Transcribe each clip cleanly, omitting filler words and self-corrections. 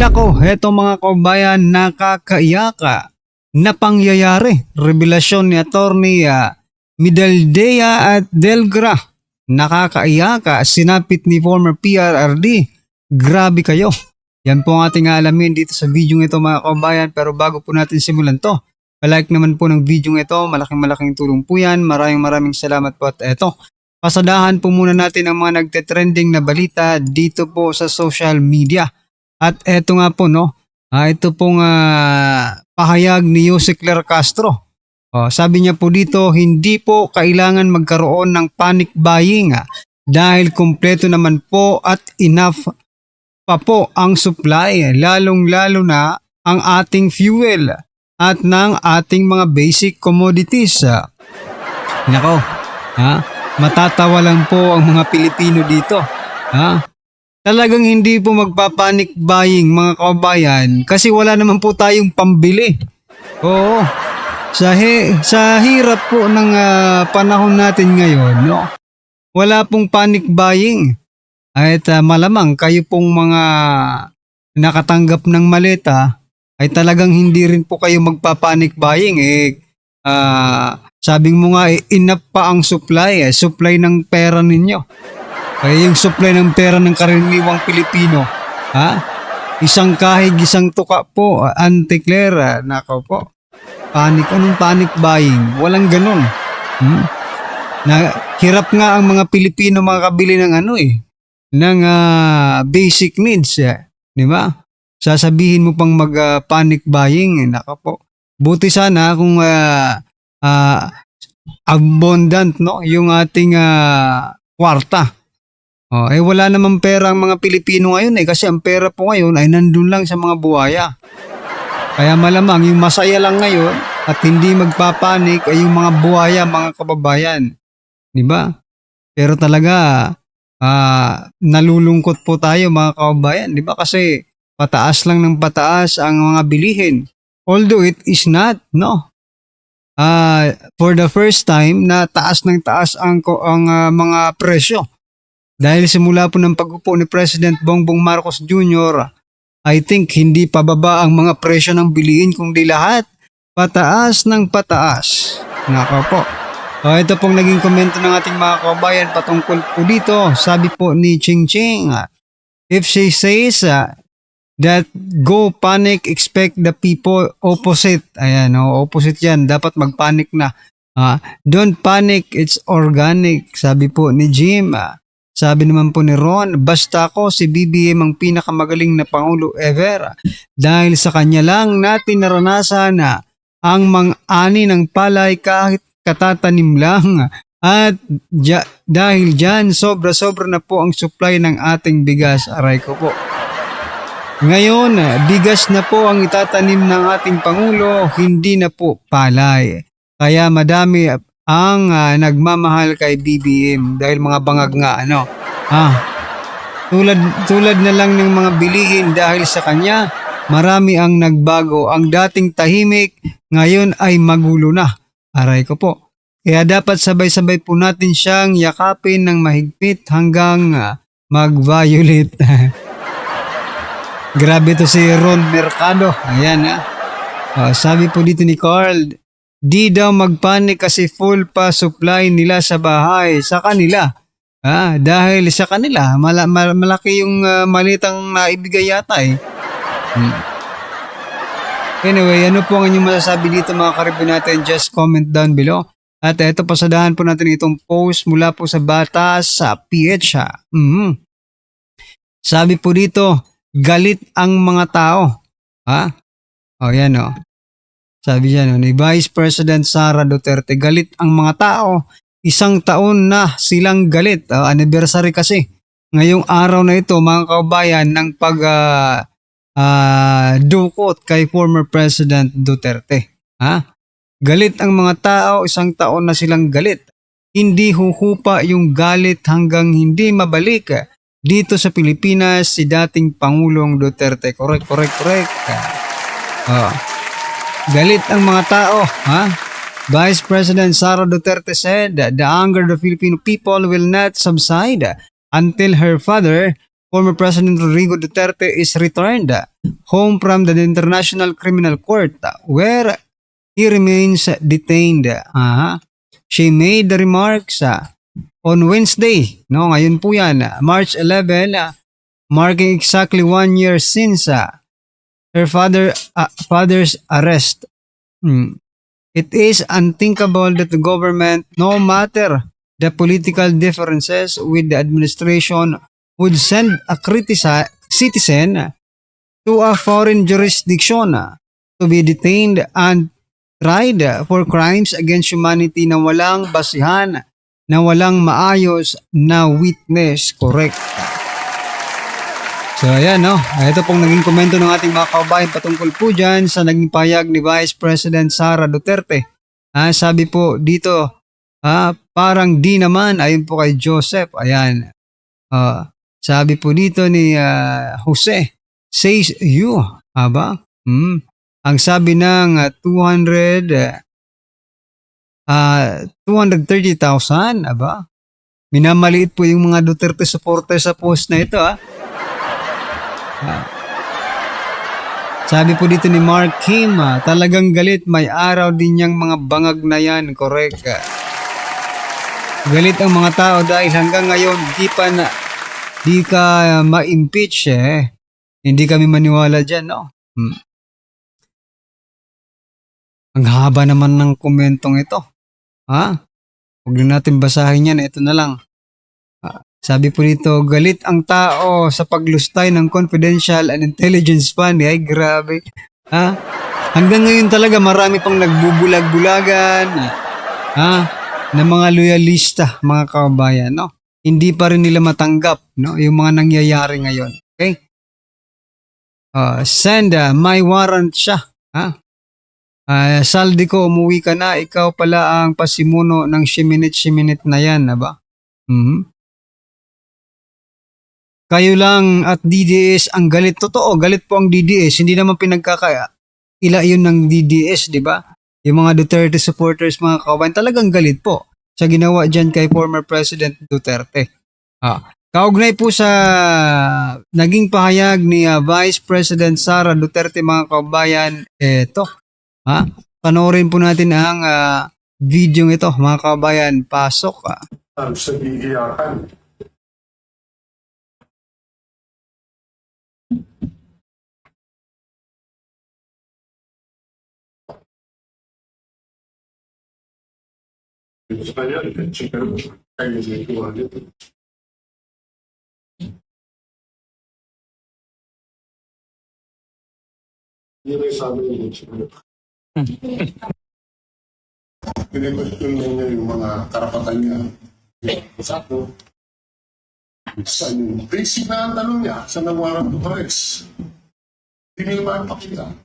Nako, heto mga kabayan, nakakaiyaka na pangyayari. Revelasyon ni Attorney Midaldea at Delgra. Nakakaiyaka, sinapit ni former PRRD. Grabe kayo. Yan po ang ating alamin dito sa video ito mga kabayan. Pero bago po natin simulan to, palike naman po ng video ito. Malaking tulong po yan. Maraming salamat po. At eto, pasadahan po muna natin ang mga nagte-trending na balita dito po sa social media. At eto nga po ito pong pahayag ni Jose Cler Castro. Sabi niya po dito, hindi po kailangan magkaroon ng panic buying dahil kumpleto naman po at enough pa po ang supply, lalong-lalo na ang ating fuel at ng ating mga basic commodities. Nako, matatawa lang po ang mga Pilipino dito. Talagang hindi po magpapanik buying mga kabayan kasi wala naman po tayong pambili. Oo. Sa hirap po ng panahon natin ngayon, wala pong panic buying. At malamang kayo pong mga nakatanggap ng maleta ay talagang hindi rin po kayo magpapanik buying. Sabing mo nga enough pa ang supply, supply ng pera ninyo. Kaya yung supply ng pera ng karaniwang Pilipino, isang kahig, isang tuka po, Auntie Clara, nako po. Anong panic buying? Walang ganun. Hirap nga ang mga Pilipino makakabili ng ng basic needs, di ba? Sasabihin mo pang mag-panic buying, nako po. Buti sana kung abundant yung ating kwarta. Wala namang pera ang mga Pilipino ngayon kasi ang pera po ngayon ay nandun lang sa mga buhaya. Kaya malamang yung masaya lang ngayon at hindi magpapanik ay yung mga buhaya, mga kababayan. Di ba? Pero talaga nalulungkot po tayo mga kababayan. Di ba? Kasi pataas lang ng pataas ang mga bilihin. Although it is not, for the first time na taas ng taas ang mga presyo. Dahil simula po ng pag-upo ni President Bongbong Marcos Jr., I think hindi pababa ang mga presyo ng bilihin kundi lahat pataas ng pataas. Nako po. Ito pong naging komento ng ating mga kabayan patungkol po dito. Sabi po ni Ching Ching, if she says that go panic, expect the people opposite. Ayan, opposite yan. Dapat magpanic na. Don't panic, it's organic. Sabi po ni Jim. Sabi naman po ni Ron, basta ako si BBM ang pinakamagaling na Pangulo ever dahil sa kanya lang natin naranasan ang mang-ani ng palay kahit katatanim lang at dahil dyan sobra-sobra na po ang supply ng ating bigas. Aray ko po. Ngayon, bigas na po ang itatanim ng ating Pangulo, hindi na po palay. Kaya madami ang nagmamahal kay BBM dahil mga bangag nga tulad na lang ng mga bilihin dahil sa kanya marami ang nagbago, ang dating tahimik ngayon ay magulo na. Aray ko po. Kaya dapat sabay-sabay po natin siyang yakapin ng mahigpit hanggang mag-violate. Grabe to si Ron Mercado. Ayan sabi po dito ni Carl, di daw magpanik kasi full pa supply nila sa bahay sa kanila. Dahil sa kanila, malaki yung malitang naibigay yata . Anyway, ano po ang inyong masasabi dito mga karibin natin? Just comment down below. At eto, pasadahan po natin itong post mula po sa Batas sa PH. Sabi po dito, galit ang mga tao. Yan Sabi niya ni Vice President Sara Duterte, galit ang mga tao. Isang taon na silang galit. Anniversary kasi. Ngayong araw na ito mga kabayan ng dukot kay former President Duterte. Galit ang mga tao, isang taon na silang galit. Hindi huhupa yung galit hanggang hindi mabalik dito sa Pilipinas si dating Pangulong Duterte. Correct. Galit ang mga tao, Vice President Sara Duterte said that the anger of the Filipino people will not subside until her father former President Rodrigo Duterte is returned home from the International Criminal Court where he remains detained. She made the remarks on Wednesday, no, ngayon po yan, March 11, marking exactly 1 year since her father's arrest. It is unthinkable that the government, no matter the political differences with the administration, would send a citizen to a foreign jurisdiction to be detained and tried for crimes against humanity na walang basihan, na walang maayos na witness. Correct. So ayan, no? Ito pong naging komento ng ating mga kababayan patungkol po dyan sa naging payag ni Vice President Sara Duterte. Sabi po dito, parang di naman, ayon po kay Joseph. Ayan. Sabi po dito ni Jose, says you. Aba? Ang sabi ng 230,000. Aba? Minamaliit po yung mga Duterte supporters sa post na ito. Sabi po dito ni Mark Kim, talagang galit, may araw din niyang mga bangag na yan. Correct. Galit ang mga tao dahil hanggang ngayon di ka ma-impeach Hindi kami maniwala dyan, no? Ang haba naman ng komentong ito. Huwag na natin basahin yan. Ito na lang. Sabi po dito, galit ang tao sa paglustay ng confidential and intelligence fund. Ay, grabe. Hanggang ngayon talaga marami pang nagbubulag-bulagan na mga loyalista, mga kababayan, no? Hindi pa rin nila matanggap, no, yung mga nangyayari ngayon. Okay? Send, may warrant siya. Saldi ko, umuwi ka na. Ikaw pala ang pasimuno ng siminit na yan, ba? Kayo lang at DDS ang galit. Totoo, galit po ang DDS. Hindi naman pinagkakaila yun ng DDS, di ba? Yung mga Duterte supporters, mga kababayan, talagang galit po sa ginawa dyan kay former President Duterte. Kaugnay po sa naging pahayag ni Vice President Sara Duterte, mga kababayan, eto. Panoorin po natin ang video ito, mga kababayan. Pasok. Sa iiyakan. Saya cakap kayak gitu aja. Ini sabi ni cakap. Pinag-question niya yung mga karapatan niya. Satu, basic na ang tanong niya sa nawarang to arrest. Hindi nila makapakita.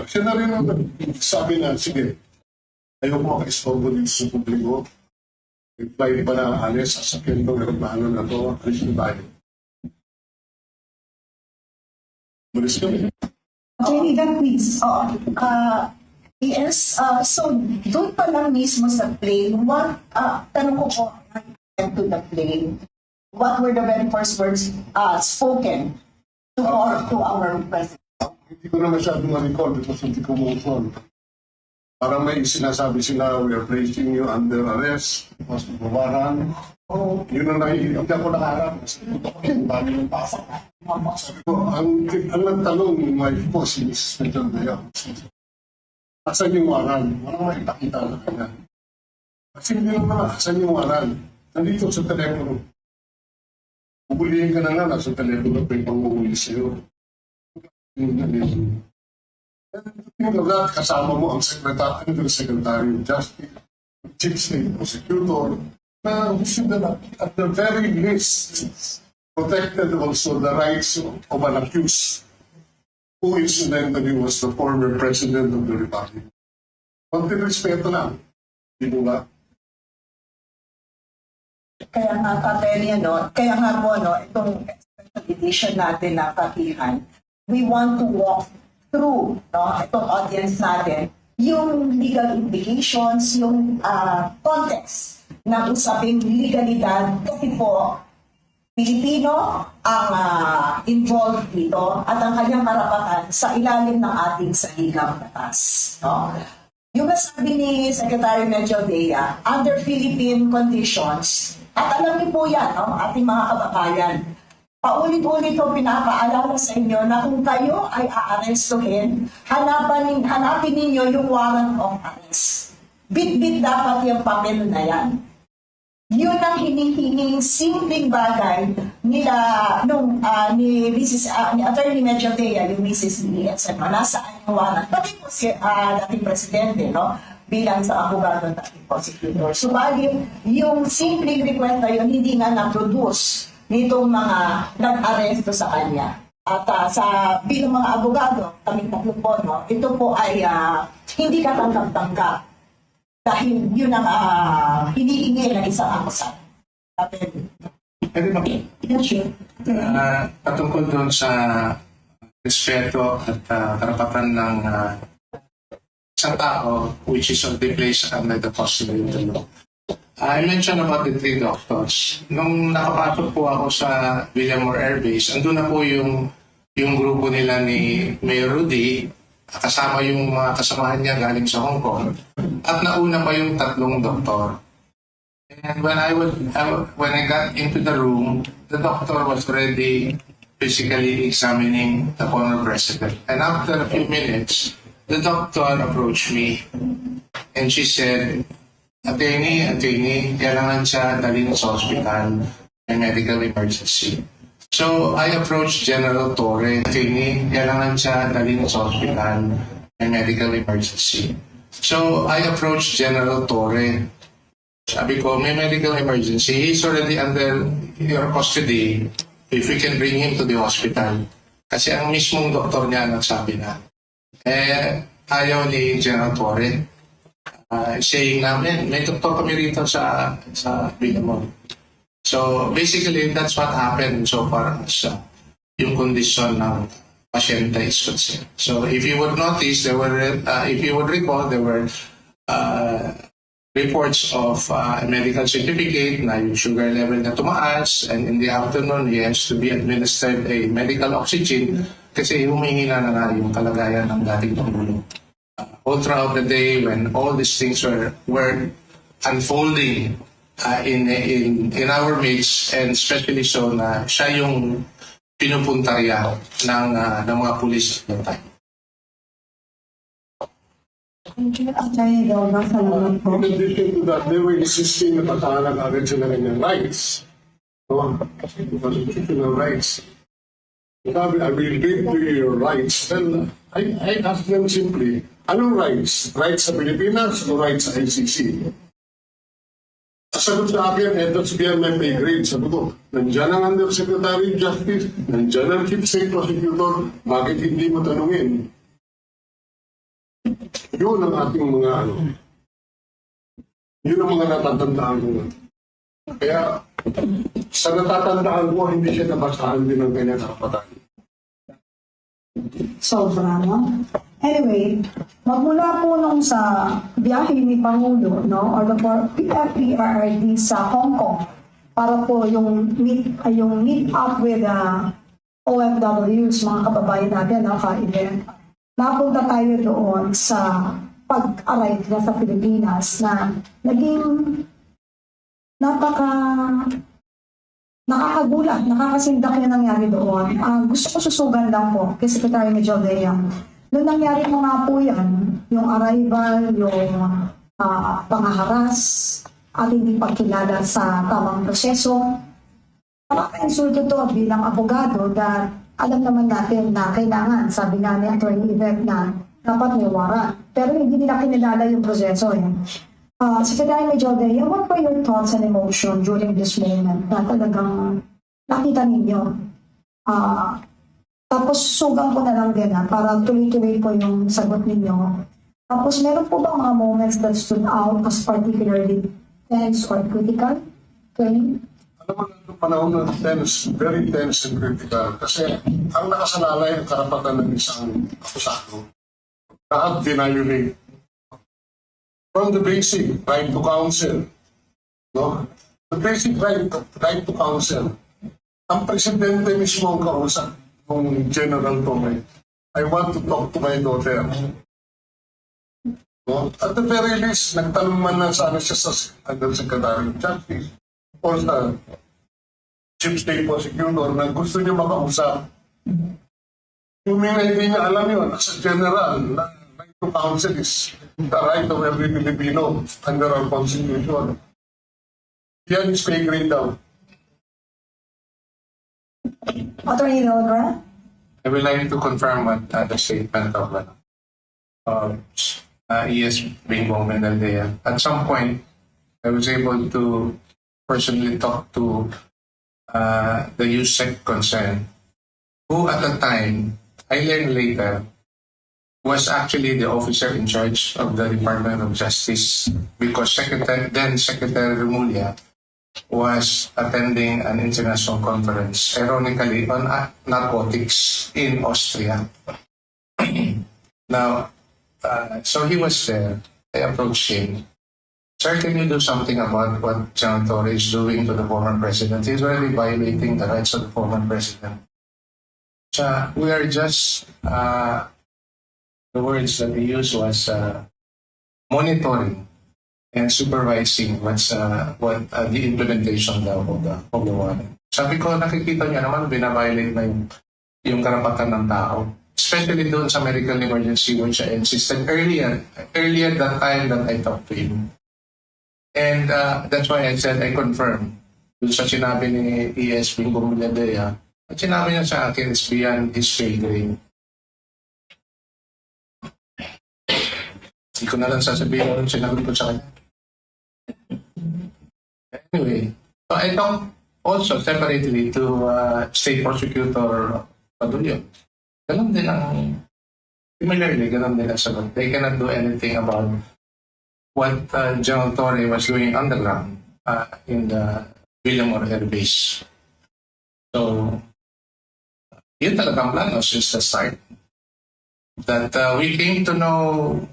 Siya na rin ang sabi na, sige, ayaw mo maka-istorbo dito sa publiko. Reply pa na alis, sasakyan ko, paano na to, alis na tayo. Malis kami. Okay, that please. Yes, so doon pa lang mismo sa plane, tanong ko po, to the plane, what were the very first words spoken to our president? Hindi ko na masyadong ma-recall because hindi ko mo-phone. Parang may sinasabi sila, we are placing you under arrest, mas bumaran. Yun ang nakikita. Hindi ako nakaharap. Dami ng pasok. Sabi ko, ang nagtanong, my boss, si Mrs. Mendoza, asan yung waran? Walang makipakita na kanya. Kasi hindi naman, asan yung waran? Nandito sa telepono. Bubulihin ka na nga, nasa telepono pa yung panguhuli sa'yo. Kasama mo ang Undersecretary of Justice, Chief State Prosecutor, na at the very least protected also the rights of an accused who incidentally was the former President of the Republic. Konti respeto lang. Di mo ba? Kaya nga, kaya nga po, itong special edition natin na kakihan, we want to walk through itong audience natin yung legal implications, yung context ng usaping legalidad kasi po Pilipino ang involved dito at ang kanyang karapatan sa ilalim ng ating saligang batas. No? Yung nasabi ni Secretary Medjo Dea, under Philippine conditions, at alam niyo po yan, no, ating mga kababayan, paulit-ulit ko pinapaalala sa inyo na kung kayo ay aarestuhin, hanapin ninyo yung warrant of arrest. Bit-bit dapat yung papel na yan. Yun ang hinihinging simpleng bagay nila ni Attorney Medjo Dea, yung Mrs. Lee, etc. Nasaan yung warrant? Pati po si dating presidente, no? Bilang sa abogado ng dating prosecutor. Subalit, yung simpleng request na yun, hindi nga na-produce nitong mga nag-aresto sa kanya. At sa bilang mga abogado, kaming tatlo po, no? Ito po ay hindi katanggap-tanggap. Dahil yun ang hinihingi ng isang akusat. Pwede ba? Yeah, sure. Patungkol doon sa respeto at karapatan ng isang tao which is on the place under the custody of the law. I mentioned about the 3 doctors. Nung nakapasok po ako sa Villamor Air Base, andun na po yung grupo nila ni Mayor Rudy, kasama yung mga kasamahan niya galing sa Hong Kong, at nauna pa yung 3 doktor. And when I got into the room, the doctor was already physically examining the former president. And after a few minutes, the doctor approached me and she said, Attorney, kailangan siya dalhin sa hospital, may medical emergency. So I approached General Torre. Attorney, kailangan siya dalhin sa hospital, may medical emergency. So I approached General Torre. Sabi ko, may medical emergency. He's already under your custody. If we can bring him to the hospital. Kasi ang mismong doktor niya nagsabi na. Ayaw ni General Torre. Saying namin, may doktor kami rito sa Villamor. So basically, that's what happened so far as yung kondisyon ng pasyente is concerned. So if you would notice, if you would recall, there were reports of a medical certificate na yung sugar level na tumaas, and in the afternoon, he has to be administered a medical oxygen kasi humingi na nga yung kalagayan ng dating Pangulo. All throughout the day, when all these things were unfolding in our midst, and especially so na siya yung pinupuntarya ng mga pulis at time. Attorney Delma, salamat po. In addition to that, they were insisting na patahalan agad sila ng rights. No? Constitutional rights. Sabi, I will read to you your rights. Then, I asked them simply, anong rights? Rights sa Pilipinas o rights sa ICC? Sagot sa akin, that's beyond my pay grade. Sabi ko, nandyan ang Undersecretary of Justice, nandyan ang Chief State Prosecutor, bakit hindi mo tanungin? Yun ang ating mga yun ang mga natatandaan ko. Kaya, sa natatandaan ko, hindi siya nabasahan din ng kanyang karapatan. Sobra, no? Anyway, magmula po nung sa biyahe ni Pangulo, no, or the PFPRRD sa Hong Kong, para po yung meet up with OFWs, mga kababayan natin, naka-event. Napunta tayo doon sa pag-arrive na sa Pilipinas na naging nakakagulat, nakakasindak yung nangyari doon. Gusto ko susugan lang po kay Secretary Medjo Dea. Noong nangyari mo nga po yan, yung arrival, yung pangaharas, at hindi pagkilala sa tamang proseso, nakaka-insulto to bilang abogado dahil alam naman natin na kailangan, sabi nga ni Attorney Yvette na dapat may warrant. Pero hindi nila kinilala yung proseso. Secretary Medjo Dea, what were your thoughts and emotion during this moment na talagang nakita ninyo? Tapos sugang ko na lang din para tuloy-tuloy po yung sagot ninyo. Tapos meron po ba mga moments that stood out as particularly tense or critical? Okay. Alam mo, ng panahon ng tense, very tense and critical. Kasi ang nakasalalay ang karapatan ng isang akusado. Lahat violate from the basic right to counsel, no? The basic right to counsel. Ang presidente mismo ang kausap ng General Torre. I want to talk to my daughter. No? At the very least, nagtanong man na sana siya sa Undersecretary of Justice or sa Chief State Prosecutor na gusto niya makausap. Yung hindi niya alam yun, as a general, na right to counsel is the right of every Filipino under our Constitution. Yan is pay grade down. Attorney Delgra? I would like to confirm what the statement of ES Bingo Mendaldea. At some point, I was able to personally talk to the USEC concerned, who at the time, I learned later, was actually the officer in charge of the Department of Justice because then Secretary Remulla was attending an international conference, ironically, on narcotics in Austria. Now, so he was there. I approached him. Sir, can you do something about what John Torre is doing to the former president? He's already violating the rights of the former president. So we are just, the words that he used was monitoring and supervising what the implementation daw of the warrant. Sabi ko, nakikita niyo naman, binaviolate na yung karapatan ng tao. Especially doon sa medical emergency which I insisted earlier that time that I talked to him. And that's why I said I confirm doon sa sinabi ni ES Bingo Mendaldea at sinabi niya sa akin is beyond his pay grade. Hindi ko na lang sasabihin kung sinagot ko sa kanya. Anyway, so I talked also separately to State Prosecutor Padulio. Ganun din ang, similarly, ganun din ang sagot. They cannot do anything about what General Torre was doing underground in the Villamor Air Base. So, yun talagang plano since the start. That we came to know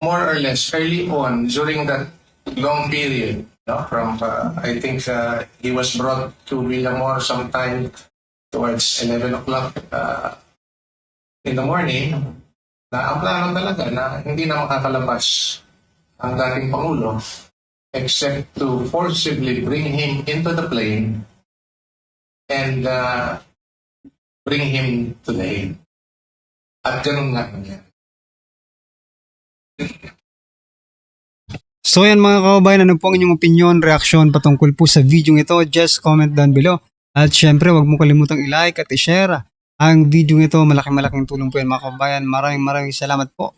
more or less early on during that long period, no? From, I think he was brought to Villamor sometime towards 11 o'clock in the morning, na ang plano talaga na hindi na makakalabas ang dating Pangulo except to forcibly bring him into the plane and bring him to the Hague. At ganun nga nangyari. So yan mga kababayan, ano po ang inyong opinion, reaksyon patungkol po sa video ito? Just comment down below. At syempre, huwag mo kalimutang i-like at i-share ang video ito. Malaking tulong po yan mga kababayan. Maraming salamat po.